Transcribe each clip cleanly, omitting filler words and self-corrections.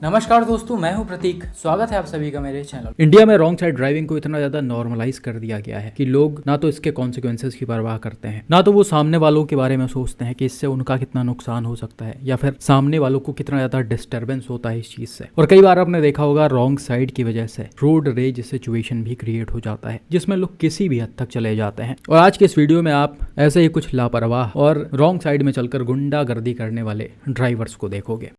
नमस्कार दोस्तों, मैं हूं प्रतीक। स्वागत है आप सभी का मेरे चैनल। इंडिया में रॉन्ग साइड ड्राइविंग को इतना ज़्यादा नॉर्मलाइज कर दिया गया है कि लोग ना तो इसके कॉन्सिक्वेंसेस की परवाह करते हैं, ना तो वो सामने वालों के बारे में सोचते हैं कि इससे उनका कितना नुकसान हो सकता है या फिर सामने वालों को कितना ज़्यादा डिस्टर्बेंस होता है इस चीज़ से। और कई बार आपने देखा होगा रॉन्ग साइड की वजह से रोड रेज सिचुएशन भी क्रिएट हो जाता है, जिसमें लोग किसी भी हद तक चले जाते हैं। और आज के इस वीडियो में आप ऐसे ही कुछ लापरवाह और रॉन्ग साइड में चलकर गुंडागर्दी करने वाले ड्राइवर्स को देखोगे।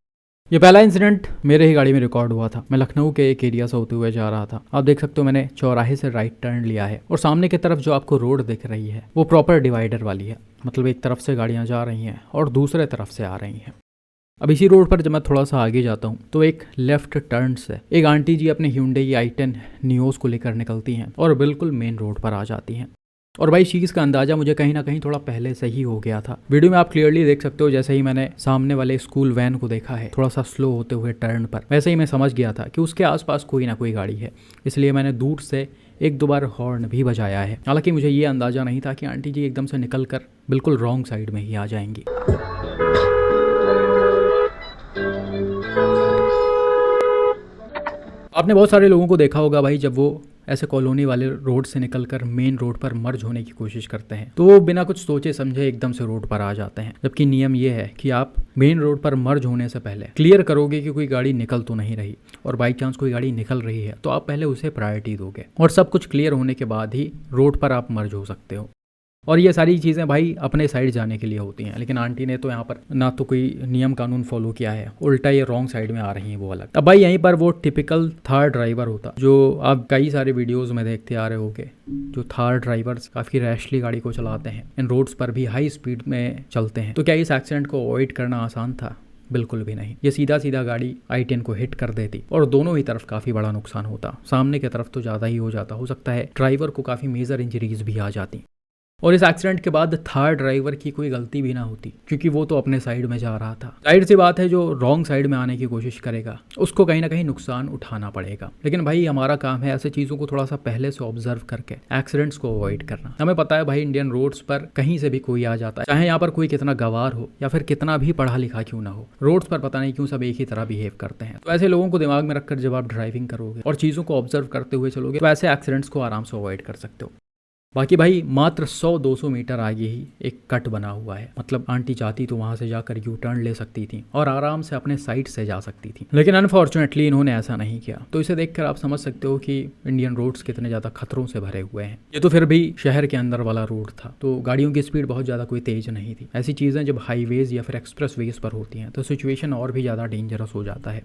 ये पहला इंसिडेंट मेरे ही गाड़ी में रिकॉर्ड हुआ था। मैं लखनऊ के एक एरिया से होते हुए जा रहा था। आप देख सकते हो मैंने चौराहे से राइट टर्न लिया है और सामने की तरफ जो आपको रोड दिख रही है वो प्रॉपर डिवाइडर वाली है। मतलब एक तरफ से गाड़ियां जा रही हैं और दूसरे तरफ से आ रही हैं। अब इसी रोड पर जब मैं थोड़ा सा आगे जाता हूँ तो एक लेफ्ट टर्न से एक आंटी जी अपने Hyundai i10 नियोज को लेकर निकलती हैं और बिल्कुल मेन रोड पर आ जाती हैं। और भाई चीज़ का अंदाज़ा मुझे कहीं ना कहीं थोड़ा पहले से ही हो गया था। वीडियो में आप क्लियरली देख सकते हो, जैसे ही मैंने सामने वाले स्कूल वैन को देखा है थोड़ा सा स्लो होते हुए टर्न पर, वैसे ही मैं समझ गया था कि उसके आसपास कोई ना कोई गाड़ी है। इसलिए मैंने दूर से एक दो बार हॉर्न भी बजाया है। हालांकि मुझे ये अंदाज़ा नहीं था कि आंटी जी एकदम से निकल कर बिल्कुल रॉन्ग साइड में ही आ जाएंगी। आपने बहुत सारे लोगों को देखा होगा भाई, जब वो ऐसे कॉलोनी वाले रोड से निकलकर मेन रोड पर मर्ज होने की कोशिश करते हैं तो वो बिना कुछ सोचे समझे एकदम से रोड पर आ जाते हैं। जबकि नियम ये है कि आप मेन रोड पर मर्ज होने से पहले क्लियर करोगे कि कोई गाड़ी निकल तो नहीं रही, और बाई चांस कोई गाड़ी निकल रही है तो आप पहले उसे प्रायोरिटी दोगे और सब कुछ क्लियर होने के बाद ही रोड पर आप मर्ज हो सकते हो। और ये सारी चीज़ें भाई अपने साइड जाने के लिए होती हैं, लेकिन आंटी ने तो यहाँ पर ना तो कोई नियम कानून फॉलो किया है, उल्टा ये रॉन्ग साइड में आ रही हैं वो अलग। अब भाई यहीं पर वो टिपिकल थार ड्राइवर होता जो आप कई सारे वीडियोस में देखते आ रहे होगे, जो थार ड्राइवर्स काफ़ी रैशली गाड़ी को चलाते हैं, इन रोड्स पर भी हाई स्पीड में चलते हैं। तो क्या इस एक्सीडेंट को अवॉइड करना आसान था? बिल्कुल भी नहीं। ये सीधा सीधा गाड़ी i10 को हिट कर देती और दोनों ही तरफ काफ़ी बड़ा नुकसान होता। सामने की तरफ तो ज़्यादा ही हो जाता, हो सकता है ड्राइवर को काफ़ी मेजर इंजरीज भी आ जाती। और इस एक्सीडेंट के बाद थार ड्राइवर की कोई गलती भी ना होती, क्योंकि वो तो अपने साइड में जा रहा था। जाहिर सी बात है जो रॉन्ग साइड में आने की कोशिश करेगा उसको कहीं ना कहीं नुकसान उठाना पड़ेगा। लेकिन भाई हमारा काम है ऐसे चीज़ों को थोड़ा सा पहले से ऑब्जर्व करके एक्सीडेंट्स को अवॉइड करना। हमें पता है भाई इंडियन रोड्स पर कहीं से भी कोई आ जाता है, चाहे यहाँ पर कोई कितना गवार हो या फिर कितना भी पढ़ा लिखा क्यों ना हो, रोड्स पर पता नहीं क्यों सब एक ही तरह बिहेव करते हैं। तो ऐसे लोगों को दिमाग में रखकर जब आप ड्राइविंग करोगे और चीज़ों को ऑब्जर्व करते हुए चलोगे तो ऐसे एक्सीडेंट्स को आराम से अवॉइड कर सकते हो। बाकी भाई मात्र 100-200 मीटर आगे ही एक कट बना हुआ है, मतलब आंटी चाहती तो वहां से जाकर यू टर्न ले सकती थी और आराम से अपने साइड से जा सकती थी, लेकिन अनफॉर्चुनेटली इन्होंने ऐसा नहीं किया। तो इसे देखकर आप समझ सकते हो कि इंडियन रोड्स कितने ज़्यादा खतरों से भरे हुए हैं। ये तो फिर भी शहर के अंदर वाला रोड था तो गाड़ियों की स्पीड बहुत ज़्यादा कोई तेज नहीं थी। ऐसी चीज़ें जब हाईवेज या फिर एक्सप्रेस वेज पर होती हैं तो सिचुएशन और भी ज़्यादा डेंजरस हो जाता है।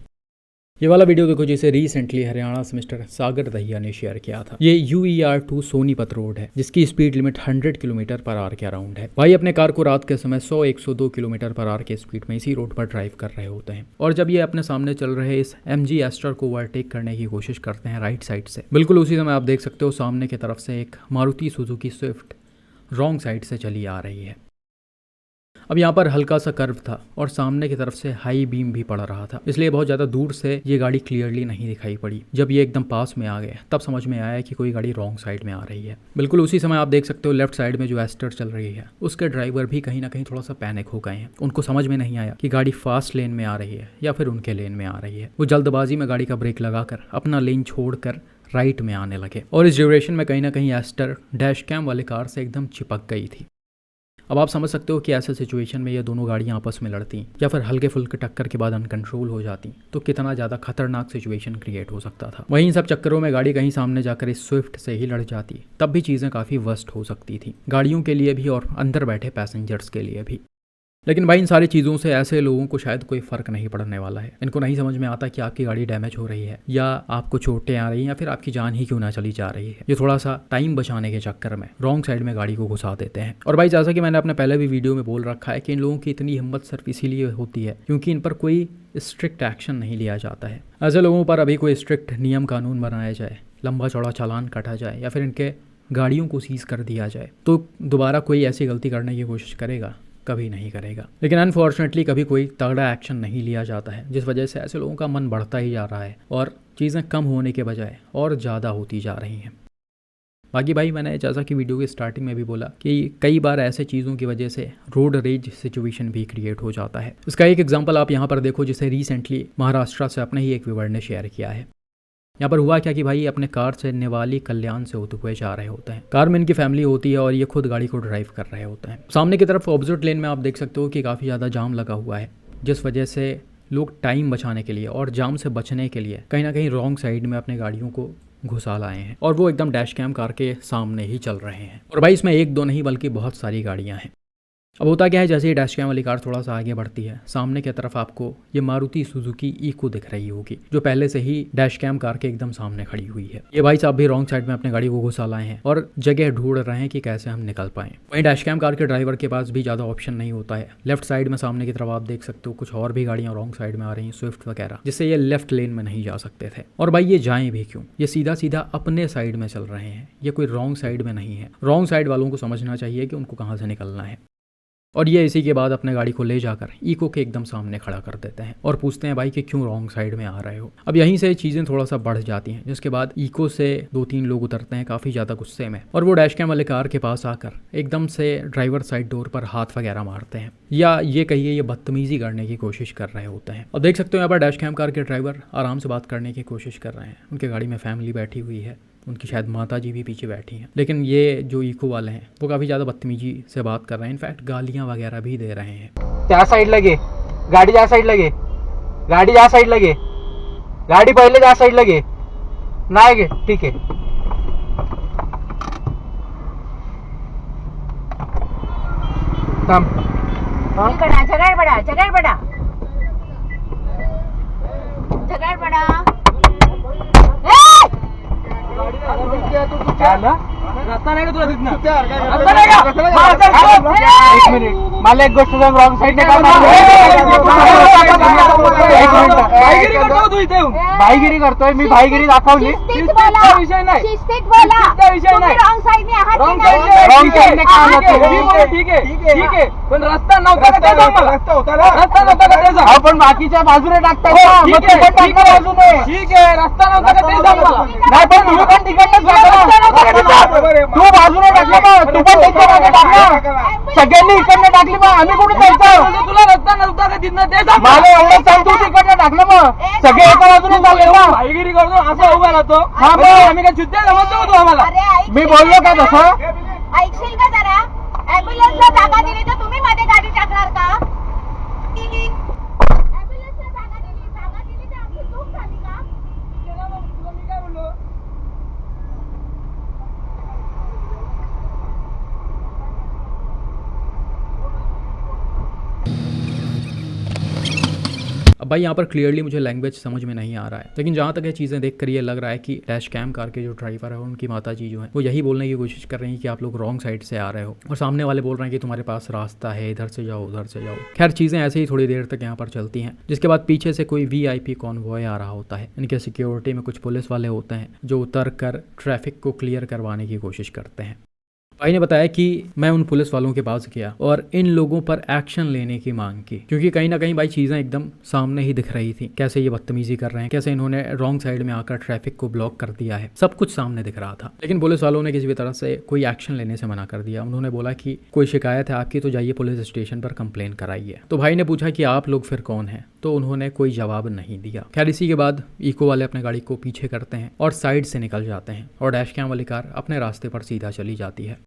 ये वाला वीडियो देखो जिसे रिसेंटली हरियाणा से मिस्टर सागर दहिया ने शेयर किया था। ये UER2 सोनीपत रोड है जिसकी speed limit 100 kilometre per hour के अराउंड है। भाई अपने कार को रात के समय 100-102 किलोमीटर पर आवर के स्पीड में इसी रोड पर ड्राइव कर रहे होते हैं, और जब ये अपने सामने चल रहे इस MG एस्टर को ओवरटेक करने की कोशिश करते हैं राइट साइड से, बिल्कुल उसी समय आप देख सकते हो सामने की तरफ से एक Maruti Suzuki Swift wrong side से चली आ रही है। अब यहाँ पर हल्का सा कर्व था और सामने की तरफ से हाई बीम भी पड़ रहा था, इसलिए बहुत ज़्यादा दूर से ये गाड़ी क्लियरली नहीं दिखाई पड़ी। जब ये एकदम पास में आ गए तब समझ में आया कि कोई गाड़ी रॉन्ग साइड में आ रही है। बिल्कुल उसी समय आप देख सकते हो लेफ्ट साइड में जो एस्टर चल रही है उसके ड्राइवर भी कहीं ना कहीं थोड़ा सा पैनिक हो गए हैं। उनको समझ में नहीं आया कि गाड़ी फास्ट लेन में आ रही है या फिर उनके लेन में आ रही है। वो जल्दबाजी में गाड़ी का ब्रेक लगाकर अपना लेन छोड़कर राइट में आने लगे और इस ड्यूरेशन में कहीं ना कहीं एस्टर डैश कैम वाले कार से एकदम चिपक गई थी। अब आप समझ सकते हो कि ऐसे सिचुएशन में ये दोनों गाड़ियाँ आपस में लड़ती या फिर हल्के फुल्के टक्कर के बाद अनकंट्रोल हो जाती तो कितना ज़्यादा खतरनाक सिचुएशन क्रिएट हो सकता था। वहीं इन सब चक्करों में गाड़ी कहीं सामने जाकर इस स्विफ्ट से ही लड़ जाती तब भी चीज़ें काफ़ी वर्स्ट हो सकती थी, गाड़ियों के लिए भी और अंदर बैठे पैसेंजर्स के लिए भी। लेकिन भाई इन सारी चीज़ों से ऐसे लोगों को शायद कोई फ़र्क नहीं पड़ने वाला है। इनको नहीं समझ में आता कि आपकी गाड़ी डैमेज हो रही है या आपको चोटें आ रही हैं या फिर आपकी जान ही क्यों ना चली जा रही है। ये थोड़ा सा टाइम बचाने के चक्कर में रॉन्ग साइड में गाड़ी को घुसा देते हैं। और भाई जैसा कि मैंने अपने पहले भी वीडियो में बोल रखा है कि इन लोगों की इतनी हिम्मत सिर्फ इसीलिए होती है क्योंकि इन पर कोई स्ट्रिक्ट एक्शन नहीं लिया जाता है। ऐसे लोगों पर अभी कोई स्ट्रिक्ट नियम कानून बनाया जाए, लंबा चौड़ा चालान काटा जाए या फिर इनके गाड़ियों को सीज कर दिया जाए तो दोबारा कोई ऐसी गलती करने की कोशिश करेगा? कभी नहीं करेगा। लेकिन अनफॉर्चुनेटली कभी कोई तगड़ा एक्शन नहीं लिया जाता है, जिस वजह से ऐसे लोगों का मन बढ़ता ही जा रहा है और चीज़ें कम होने के बजाय और ज़्यादा होती जा रही हैं। बाकी भाई मैंने जैसा कि वीडियो की स्टार्टिंग में भी बोला कि कई बार ऐसे चीज़ों की वजह से रोड रेज सिचुएशन भी क्रिएट हो जाता है। इसका एक एग्जांपल आप यहाँ पर देखो, जिसे रिसेंटली महाराष्ट्र से अपने ही एक व्यूअर ने शेयर किया है। यहाँ पर हुआ क्या कि भाई अपने कार से निवाली कल्याण से होते हुए जा रहे होते हैं। कार में इनकी फैमिली होती है और ये खुद गाड़ी को ड्राइव कर रहे होते हैं। सामने की तरफ ऑपोजिट लेन में आप देख सकते हो कि काफ़ी ज़्यादा जाम लगा हुआ है, जिस वजह से लोग टाइम बचाने के लिए और जाम से बचने के लिए कहीं ना कहीं रॉन्ग साइड में अपने गाड़ियों को घुसा लाए हैं और वो एकदम डैश कैम कार के सामने ही चल रहे हैं। और भाई इसमें एक दो नहीं बल्कि बहुत सारी गाड़ियां हैं। अब होता क्या है, जैसे ही डैश कैम वाली कार थोड़ा सा आगे बढ़ती है, सामने की तरफ आपको ये मारुति सुजुकी इको दिख रही होगी, जो पहले से ही डैश कैम कार के एकदम सामने खड़ी हुई है। ये भाई साहब भी रॉन्ग साइड में अपनी गाड़ी को घुसा लाए हैं और जगह ढूंढ रहे हैं कि कैसे हम निकल पाएं। वहीं डैश कैम कार के ड्राइवर के पास भी ज़्यादा ऑप्शन नहीं होता है। लेफ्ट साइड में सामने की तरफ आप देख सकते हो कुछ और भी गाड़ियाँ रॉन्ग साइड में आ रही हैं, स्विफ्ट वगैरह, जिससे ये लेफ्ट लेन में नहीं जा सकते थे। और भाई ये जाएं भी क्यों, ये सीधा सीधा अपने साइड में चल रहे हैं, ये कोई रॉन्ग साइड में नहीं है। रॉन्ग साइड वालों को समझना चाहिए कि उनको कहाँ से निकलना है। और ये इसी के बाद अपने गाड़ी को ले जाकर इको के एकदम सामने खड़ा कर देते हैं और पूछते हैं भाई कि क्यों रॉन्ग साइड में आ रहे हो। अब यहीं से चीज़ें थोड़ा सा बढ़ जाती हैं, जिसके बाद इको से 2-3 लोग उतरते हैं काफ़ी ज़्यादा गुस्से में और वो डैश कैम वाले कार के पास आकर एकदम से ड्राइवर साइड डोर पर हाथ वगैरह मारते हैं, या ये कहिए ये बदतमीजी करने की कोशिश कर रहे होते हैं। अब देख सकते हो यहाँ पर डैश कैम कार के ड्राइवर आराम से बात करने की कोशिश कर रहे हैं। उनके गाड़ी में फैमिली बैठी हुई है, उनकी शायद माता जी भी पीछे बैठी हैं, लेकिन ये जो इको वाले हैं वो काफ़ी ज़्यादा बदतमीजी से बात कर रहे हैं, इनफैक्ट गालियाँ वगैरह भी दे रहे हैं। त्या साइड लगे गाड़ी, जा साइड लगे गाड़ी, जा साइड लगे गाड़ी, पहले जा साइड लगे नाही गे, ठीक आहे थांब। हाँ? जगह बड़ा जगह बड़ा जगह बड़ा रस्ता नाही का तुला तिथनं? एक मिनिट, मला एक गोष्ट सांग, रॉंग साईडने काय भाईगिरी करतोय मी, भाईगिरी दाखवली, विषय नाही, रॉंग साइड में रॉंग साईडने काय होतं? ठीक आहे पण रस्ता नव्हता का त्याचा मला? रस्ता नव्हता का त्याचा? आपण बाकीच्या बाजूने टाकतात हो, ना, ठीक मग आहे, तू पण टाक ना बाजूने. ठीक आहे रस्ता नव्हता का ते सांग मला. नाही पण तुम्ही पण तिकडनंच तू बाजूने टाकलं मग तू पण त्यांच्या मागे टाक ना. सगळ्यांनी इकडनं टाकली मग आम्ही कुठे जायचं? म्हणजे तुला रस्ता नव्हता का तिथनं ते सांग मला. मला एवढं सांग, तू तिकडनं टाकलं मग सगळे एका बाजूने चालले ना. भाईगिरी करतो असं उभा राहतो. हा, म्हणजे मग. आम्ही काय चुत्या समजतो का तू आम्हाला? मी बोललो का तसं? ऐकशील का जरा? ऍम्ब्युलन्सला जागा दिली तर तुम्ही मध्ये गाडी टाकणार का? ऍम्ब्युलन्सला जागा दिली तर आपली चूक झाली का? मी काय बोललो? अब भाई यहाँ पर क्लियरली मुझे लैंग्वेज समझ में नहीं आ रहा है, लेकिन जहाँ तक ये चीज़ें देख कर ये लग रहा है कि डैश कैम कार के जो ड्राइवर है उनकी माता जी जो है वो यही बोलने की कोशिश कर रही हैं कि आप लोग रॉन्ग साइड से आ रहे हो, और सामने वाले बोल रहे हैं कि तुम्हारे पास रास्ता है, इधर से जाओ उधर से जाओ। खैर चीज़ें ऐसे ही थोड़ी देर तक यहाँ पर चलती हैं, जिसके बाद पीछे से कोई VIP कॉन्वॉय आ रहा होता है। इनके सिक्योरिटी में कुछ पुलिस वाले होते हैं जो उतर कर ट्रैफिक को क्लियर करवाने की कोशिश करते हैं। भाई ने बताया कि मैं उन पुलिस वालों के पास गया और इन लोगों पर एक्शन लेने की मांग की, क्योंकि कहीं ना कहीं भाई चीज़ें एकदम सामने ही दिख रही थी, कैसे ये बदतमीजी कर रहे हैं, कैसे इन्होंने रॉन्ग साइड में आकर ट्रैफिक को ब्लॉक कर दिया है, सब कुछ सामने दिख रहा था। लेकिन पुलिस वालों ने किसी भी तरह से कोई एक्शन लेने से मना कर दिया। उन्होंने बोला कि कोई शिकायत है आपकी तो जाइए पुलिस स्टेशन पर कंप्लेन कराइए। तो भाई ने पूछा कि आप लोग फिर कौन हैं, तो उन्होंने कोई जवाब नहीं दिया। खैर इसी के बाद इको वाले अपने गाड़ी को पीछे करते हैं और साइड से निकल जाते हैं और डैश कैम वाली कार अपने रास्ते पर सीधा चली जाती है।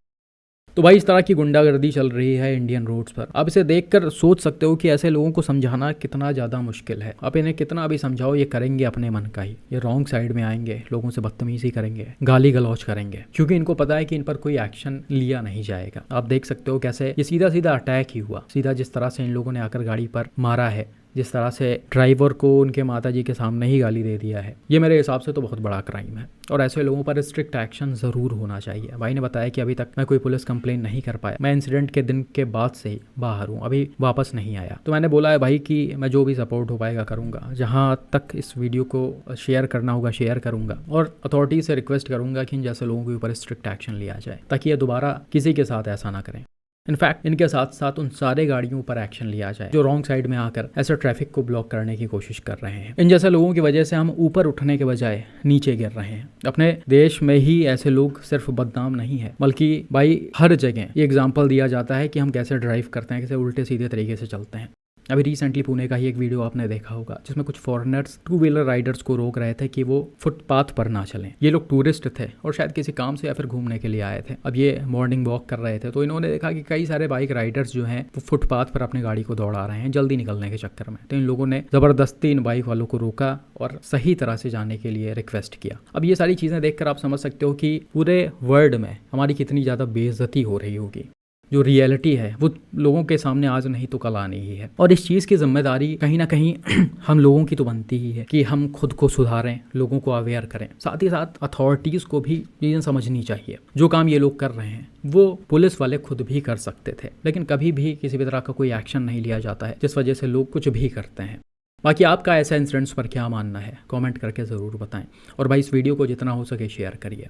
तो भाई इस तरह की गुंडागर्दी चल रही है इंडियन रोड्स पर। आप इसे देखकर सोच सकते हो कि ऐसे लोगों को समझाना कितना ज़्यादा मुश्किल है। आप इन्हें कितना भी समझाओ ये करेंगे अपने मन का ही। ये रॉन्ग साइड में आएंगे, लोगों से बदतमीजी करेंगे, गाली गलौज करेंगे, क्योंकि इनको पता है कि इन पर कोई एक्शन लिया नहीं जाएगा। आप देख सकते हो कैसे ये सीधा सीधा अटैक ही हुआ। सीधा जिस तरह से इन लोगों ने आकर गाड़ी पर मारा है, जिस तरह से ड्राइवर को उनके माताजी के सामने ही गाली दे दिया है, ये मेरे हिसाब से तो बहुत बड़ा क्राइम है और ऐसे लोगों पर स्ट्रिक्ट एक्शन ज़रूर होना चाहिए। भाई ने बताया कि अभी तक मैं कोई पुलिस कंप्लेन नहीं कर पाया, मैं इंसिडेंट के दिन के बाद से ही बाहर हूँ, अभी वापस नहीं आया। तो मैंने बोला है भाई कि मैं जो भी सपोर्ट हो पाएगा करूँगा, जहाँ तक इस वीडियो को शेयर करना होगा शेयर करूँगा, और अथॉरिटी से रिक्वेस्ट करूँगा कि इन जैसे लोगों के ऊपर स्ट्रिक्ट एक्शन लिया जाए ताकि ये दोबारा किसी के साथ ऐसा ना करें। इनफैक्ट इनके साथ साथ उन सारे गाड़ियों पर एक्शन लिया जाए जो रॉन्ग साइड में आकर ऐसे ट्रैफिक को ब्लॉक करने की कोशिश कर रहे हैं। इन जैसे लोगों की वजह से हम ऊपर उठने के बजाय नीचे गिर रहे हैं। अपने देश में ही ऐसे लोग सिर्फ बदनाम नहीं है, बल्कि भाई हर जगह ये एग्जाम्पल दिया जाता है कि हम कैसे ड्राइव करते हैं, कैसे उल्टे सीधे तरीके से चलते हैं। अभी रिसेंटली पुणे का ही एक वीडियो आपने देखा होगा जिसमें कुछ फॉरेनर्स 2 व्हीलर राइडर्स को रोक रहे थे कि वो फुटपाथ पर ना चलें। ये लोग टूरिस्ट थे और शायद किसी काम से या फिर घूमने के लिए आए थे। अब ये मॉर्निंग वॉक कर रहे थे तो इन्होंने देखा कि कई सारे बाइक राइडर्स जो हैं वो फुटपाथ पर अपनी गाड़ी को दौड़ा रहे हैं जल्दी निकलने के चक्कर में। तो इन लोगों ने ज़बरदस्ती इन बाइक वालों को रोका और सही तरह से जाने के लिए रिक्वेस्ट किया। अब ये सारी चीज़ें देखकर आप समझ सकते हो कि पूरे वर्ल्ड में हमारी कितनी ज़्यादा बेइज्जती हो रही होगी। जो रियलिटी है वो लोगों के सामने आज नहीं तो कल आनी ही है। और इस चीज़ की जिम्मेदारी कहीं ना कहीं हम लोगों की तो बनती ही है कि हम खुद को सुधारें, लोगों को अवेयर करें। साथ ही साथ अथॉरिटीज़ को भी चीज़ें समझनी चाहिए। जो काम ये लोग कर रहे हैं वो पुलिस वाले खुद भी कर सकते थे, लेकिन कभी भी किसी भी तरह का कोई एक्शन नहीं लिया जाता है, जिस वजह से लोग कुछ भी करते हैं। बाकी आपका ऐसा इंसिडेंट्स पर क्या मानना है कमेंट करके ज़रूर बताएं। और भाई इस वीडियो को जितना हो सके शेयर करिए।